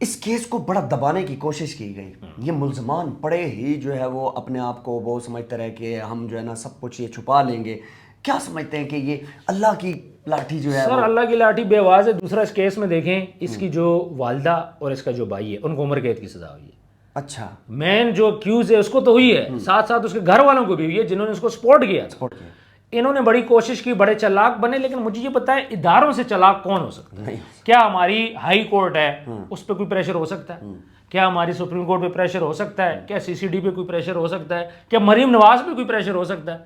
اس case کو بڑا دبانے کی کوشش کی گئی. یہ ملزمان بڑے ہی جو ہے وہ اپنے آپ کو وہ سمجھتے رہے کہ ہم جو ہے نا سب کچھ یہ چھپا لیں گے. کیا سمجھتے ہیں کہ یہ اللہ کی لاٹھی جو ہے سر اللہ کی لاٹھی بے آواز ہے. دوسرا اس کیس میں دیکھیں اس کی جو والدہ اور اس کا جو بھائی ہے ان کو عمر قید کی سزا ہوئی ہے. اچھا مین جو اکیوز ہے اس کو تو ہوئی ہے, ساتھ ساتھ اس کے گھر والوں کو بھی ہوئی ہے جنہوں نے اس کو سپورٹ کیا. انہوں نے بڑی کوشش کی, بڑے چلاک بنے, لیکن مجھے یہ بتائیں اداروں سے چلاک کون ہو سکتا ہے؟ کیا ہماری ہائی کورٹ ہے اس پہ کوئی پریشر ہو سکتا ہے؟ کیا ہماری سپریم کورٹ پہ پریشر ہو سکتا ہے؟ کیا سی سی ڈی پہ کوئی پریشر ہو سکتا ہے؟ کیا مریم نواز پہ کوئی پریشر ہو سکتا ہے؟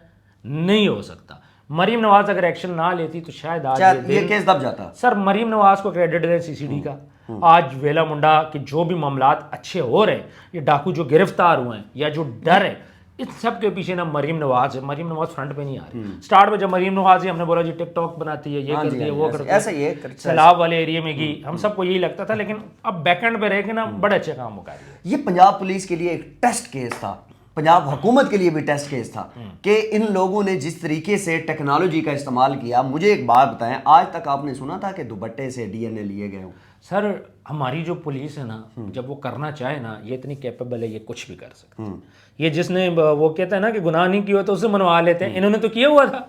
نہیں ہو سکتا. مریم نواز اگر ایکشن نہ لیتی تو شاید آج یہ کیس دب جاتا. سر مریم نواز کو کریڈٹ دیں سی سی ڈی کا. آج ویلا منڈا کے جو بھی معاملات اچھے ہو رہے ہیں, یہ ڈاکو جو گرفتار ہوئے ہیں یا جو ڈر ہے, اس سب کے پیچھے نا مریم نواز ہے. مریم نواز فرنٹ پہ نہیں آ رہی. سٹارٹ میں جب مریم نواز ہی ہم نے بولا جی ٹک ٹاک بناتی ہے, یہ کرتی ہے, وہ کرتی ہے, ایسا یہ سیلاب والے ایریے میں گئی, ہم سب کو یہی لگتا تھا. لیکن اب بیک اینڈ پہ رہ کے نا بڑے اچھے کام کر رہی ہے. یہ پنجاب پولیس کے لیے ایک ٹیسٹ کیس تھا, پنجاب حکومت کے لیے بھی ٹیسٹ کیس تھا کہ ان لوگوں نے جس طریقے سے ٹیکنالوجی کا استعمال کیا. مجھے ایک بات بتائیں, آج تک آپ نے سنا تھا کہ دوپٹے سے ڈی این اے لیے گئے ہوں؟ سر ہماری جو پولیس ہے نا, جب وہ کرنا چاہے نا, یہ اتنی کیپیبل ہے, یہ کچھ بھی کر سکتے ہیں. یہ جس نے وہ کہتا ہے نا کہ گناہ نہیں کیا تو اسے منوا لیتے ہیں, انہوں نے تو کیا ہوا تھا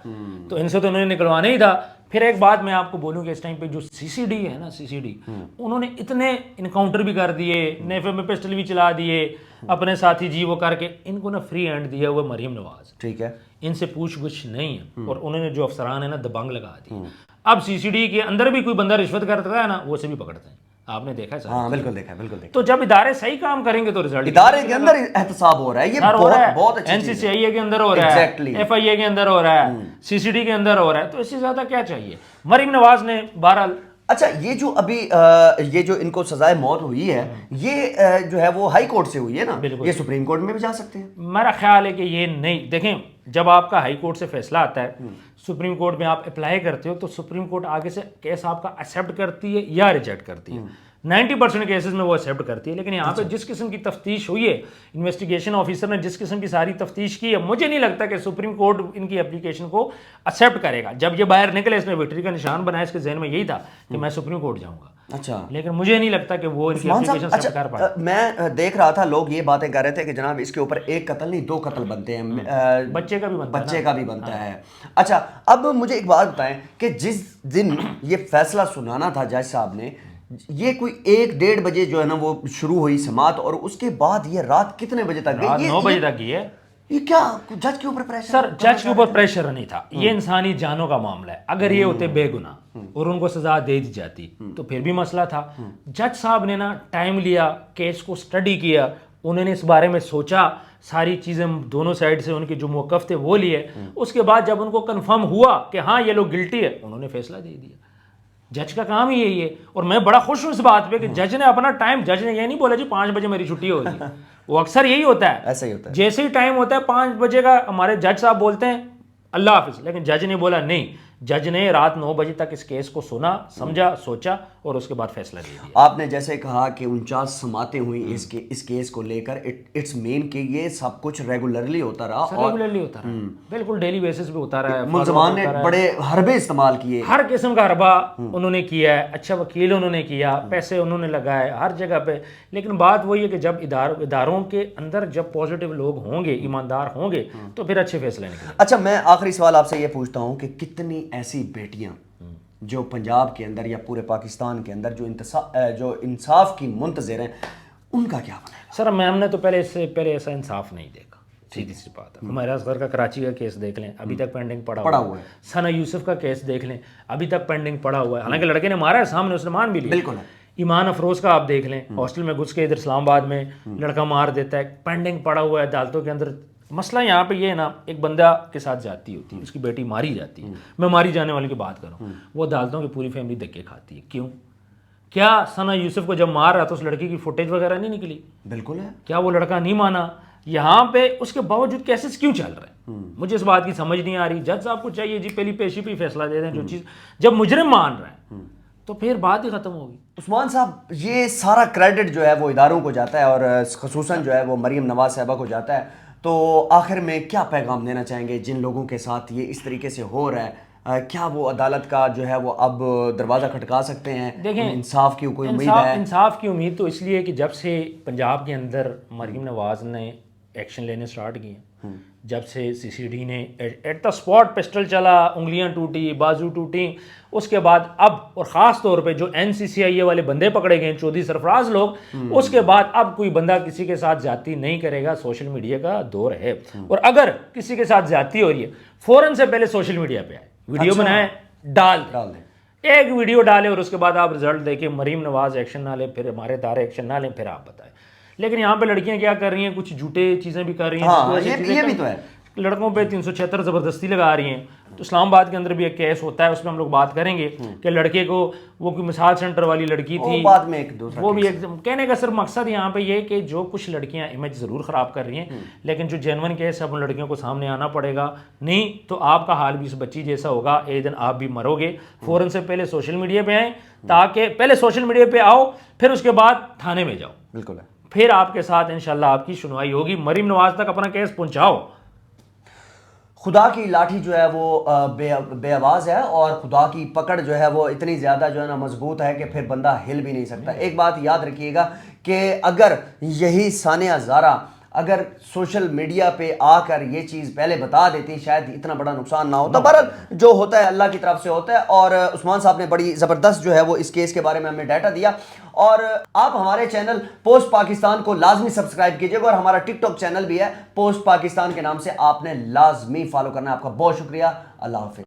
تو ان سے تو انہوں نے نکلوانا ہی تھا. پھر ایک بات میں آپ کو بولوں کہ اس ٹائم پہ جو سی سی ڈی ہے نا, سی سی ڈی انہوں نے اتنے انکاؤنٹر بھی کر دیے, نیفے میں پسٹل بھی چلا دیے اپنے ساتھی جی وہ کر کے. ان کو نا فری ہینڈ دیا ہوا مریم نواز, ٹھیک ہے, ان سے پوچھ گچھ نہیں ہے, اور انہوں نے جو افسران ہے نا دبنگ لگا دی. اب سی سی ڈی کے اندر بھی کوئی بندہ رشوت کرتا ہے نا, وہ سے بھی پکڑتے ہیں. آپ نے دیکھا ہے سر؟ ہاں بالکل دیکھا, بالکل دیکھا. تو جب ادارے صحیح کام کریں گے تو رزلٹ ادارے کے اندر احتساب ہو رہا ہے, یہ بہت اچھی این سی سی آئی اے کے اندر ہو رہا ہے, ایف آئی اے کے اندر ہو رہا ہے, سی سی ڈی کے اندر ہو رہا ہے. تو اس سے زیادہ کیا چاہیے؟ مریم نواز نے بہرحال. اچھا یہ جو ابھی یہ جو ان کو سزائے موت ہوئی ہے, یہ جو ہے وہ ہائی کورٹ سے ہوئی ہے نا, یہ سپریم کورٹ میں بھی جا سکتے ہیں. میرا خیال ہے کہ یہ نہیں. دیکھیں جب آپ کا ہائی کورٹ سے فیصلہ آتا ہے, سپریم کورٹ میں آپ اپلائی کرتے ہو, تو سپریم کورٹ آگے سے کیس آپ کا ایکسیپٹ کرتی ہے یا ریجیکٹ کرتی ہے. 90% کیسز میں وہ ایکسیپٹ کرتی ہے. لیکن یہاں پہ جس قسم کی تفتیش ہوئی ہے, انویسٹیگیشن آفیسر نے جس قسم کی ساری تفتیش کی ہے, مجھے نہیں لگتا کہ سپریم کورٹ ان کی اپلیکیشن کو ایکسیپٹ کرے گا. جب یہ باہر نکلے, اس نے وکٹری کا نشان بنایا, اس کے ذہن میں یہی تھا کہ میں سپریم کورٹ جاؤں گا. اچھا, لیکن مجھے نہیں لگتا کہ وہ ان کی اپلیکیشن ایکسیپٹ کر پائے. میں دیکھ رہا تھا لوگ یہ باتیں کر رہے تھے کہ جناب اس کے اوپر ایک قتل نہیں 2 قتل بنتے ہیں, بچے کا بھی بنتا ہے. اچھا اب مجھے ایک بات بتائیں کہ جس دن یہ فیصلہ سنانا تھا جج صاحب نے, یہ کوئی 1-1:30 بجے جو ہے نا وہ شروع ہوئی سماعت, اور اس کے بعد یہ رات کتنے بجے تک گئی؟ رات 9 بجے تک گئی ہے. یہ کیا جج کے اوپر پریشر؟ سر جج کے اوپر پریشر نہیں تھا, یہ انسانی جانوں کا معاملہ ہے. اگر یہ ہوتے بے گناہ اور ان کو سزا دے دی جاتی تو پھر بھی مسئلہ تھا. جج صاحب نے نا ٹائم لیا, کیس کو سٹڈی کیا, انہوں نے اس بارے میں سوچا, ساری چیزیں دونوں سائڈ سے ان کے جو موقف تھے وہ لیے. اس کے بعد جب ان کو کنفرم ہوا کہ ہاں یہ لوگ گلٹی ہے, انہوں نے فیصلہ دے دیا. جج کا کام ہی یہی ہے. اور میں بڑا خوش ہوں اس بات پہ کہ جج نے اپنا ٹائم, جج نے یہ نہیں بولا جی 5 بجے میری چھٹی ہوگی. وہ اکثر یہی ہوتا ہے, ایسا ہی ہوتا ہے, جیسے ہی ٹائم ہوتا ہے 5 بجے کا ہمارے جج صاحب بولتے ہیں اللہ حافظ, لیکن جج نے بولا نہیں. جج نے رات 9 بجے تک اس کیس کو سنا, سمجھا, سوچا اور اس کے بعد فیصلہ دے دیا. آپ نے جیسے کہا کہ 49 سماعتیں ہوئی اس کیس کو لے کر, اٹس مین کہ یہ سب کچھ ریگولرلی ہوتا رہا, ریگولرلی ہوتا رہا, بالکل ڈیلی بیسس پہ ہوتا رہا ہے. ملزمان نے بڑے حربے استعمال کیے, ہر قسم کا حربہ انہوں نے کیا ہے, اچھا وکیل انہوں نے کیا, پیسے انہوں نے لگائے ہر جگہ پہ. لیکن بات وہی ہے کہ جب اداروں کے اندر جب پازیٹیو لوگ ہوں گے, ایماندار ہوں گے, تو پھر اچھے فیصلے نکلیں. اچھا میں آخری سوال آپ سے یہ پوچھتا ہوں کہ کتنی ایسی بیٹیاں جو پنجاب کے اندر یا پورے پاکستان کے اندر جو انصاف کی منتظر ہیں, ان کا کیا بنے گا؟ سر ہم نے تو پہلے ایسا انصاف نہیں دیکھا, سیدھی سی بات ہے. ہمارا اصغر کا کراچی کا کیس دیکھ لیں, ابھی تک پینڈنگ پڑا ہوا ہے. ثنا یوسف کا کیس دیکھ لیں, ابھی تک پینڈنگ پڑا ہوا ہے. حالانکہ لڑکے نے مارا ہے سامنے, اس نے مان بھی لیا. بالکل. ایمان افروز کا آپ دیکھ لیں, ہاسٹل میں گھس کے ادھر اسلام آباد میں لڑکا مار دیتا ہے, پینڈنگ پڑا ہوا ہے عدالتوں کے اندر. مسئلہ یہاں پہ یہ ہے نا, ایک بندہ کے ساتھ جاتی ہوتی ہے, اس کی بیٹی ماری جاتی ہے, میں ماری جانے والے کی بات کروں, وہ عدالتوں کی پوری فیملی دھکے کھاتی ہے. کیوں؟ کیا ثنا یوسف کو جب مار رہا تو اس لڑکی کی فوٹیج وغیرہ نہیں نکلی؟ بالکل ہے. کیا وہ لڑکا نہیں مانا؟ یہاں پہ اس کے باوجود کیسز کیوں چل رہے ہیں؟ مجھے اس بات کی سمجھ نہیں آ رہی. جج صاحب کو چاہیے جی پہلی پیشی پہ فیصلہ دے دیں. جو چیز جب مجرم مان رہے ہیں تو پھر بات ہی ختم ہوگی. عثمان صاحب یہ سارا کریڈٹ جو ہے وہ اداروں کو جاتا ہے, اور خصوصاً جو ہے وہ مریم نواز صاحبہ کو جاتا ہے. تو آخر میں کیا پیغام دینا چاہیں گے جن لوگوں کے ساتھ یہ اس طریقے سے ہو رہا ہے, کیا وہ عدالت کا جو ہے وہ اب دروازہ کھٹکا سکتے ہیں؟ دیکھیں انصاف کی کوئی امید ہے؟ انصاف کی امید تو اس لیے کہ جب سے پنجاب کے اندر مریم نواز نے ایکشن لینے سٹارٹ کیے، جب سے سی سی ڈی نے ایٹ دا اسپاٹ پسٹل چلا، انگلیاں ٹوٹی، بازو ٹوٹی، اس کے بعد اب اور خاص طور پہ جو این سی سی آئی اے والے بندے پکڑے گئے چودھری سرفراز لوگ، اس کے بعد اب کوئی بندہ کسی کے ساتھ زیادتی نہیں کرے گا۔ سوشل میڈیا کا دور ہے، اور اگر کسی کے ساتھ زیادتی ہو رہی ہے فوراً سے پہلے سوشل میڈیا پہ آئے، ویڈیو بنائیں، ڈال دیں، ایک ویڈیو ڈالیں، اور اس کے بعد آپ رزلٹ دیکھیں، مریم نواز ایکشن نہ لیں، پھر ہمارے ادارے ایکشن نہ لیں، پھر آپ بتائیں۔ لیکن یہاں پہ لڑکیاں کیا کر رہی ہیں، کچھ جھوٹے چیزیں بھی کر رہی ہیں، یہ بھی تو ہے، لڑکوں پہ 376 زبردستی لگا رہی ہیں۔ تو اسلام آباد کے اندر بھی ایک کیس ہوتا ہے، اس میں ہم لوگ بات کریں گے کہ لڑکے کو، وہ کوئی مثال سینٹر والی لڑکی تھی، بعد میں ایک دوسرا وہ بھی ایک کہنے کا صرف مقصد یہاں پہ یہ کہ جو کچھ لڑکیاں امیج ضرور خراب کر رہی ہیں، لیکن جو جینون کیس ہے ان لڑکیوں کو سامنے آنا پڑے گا، نہیں تو آپ کا حال بھی اس بچی جیسا ہوگا، ایک دن آپ بھی مرو گے۔ فوراً سے پہلے سوشل میڈیا پہ آئیں، تاکہ پہلے سوشل میڈیا پہ آؤ، پھر اس کے بعد تھانے میں جاؤ، بالکل ہے، پھر آپ کے ساتھ انشاءاللہ آپ کی سنوائی ہوگی۔ مریم نواز تک اپنا کیس پہنچاؤ۔ خدا کی لاٹھی جو ہے وہ بے آواز ہے، اور خدا کی پکڑ جو ہے وہ اتنی زیادہ جو ہے نا مضبوط ہے کہ پھر بندہ ہل بھی نہیں سکتا۔ ایک بات یاد رکھیے گا کہ اگر یہی ثانیہ زارا اگر سوشل میڈیا پہ آ کر یہ چیز پہلے بتا دیتی، شاید اتنا بڑا نقصان نہ ہوتا۔ بہرحال جو ہوتا ہے اللہ کی طرف سے ہوتا ہے، اور عثمان صاحب نے بڑی زبردست جو ہے وہ اس کیس کے بارے میں ہمیں ڈیٹا دیا۔ اور آپ ہمارے چینل پوسٹ پاکستان کو لازمی سبسکرائب کیجئے گا، اور ہمارا ٹک ٹاک چینل بھی ہے پوسٹ پاکستان کے نام سے، آپ نے لازمی فالو کرنا ہے۔ آپ کا بہت شکریہ، اللہ حافظ۔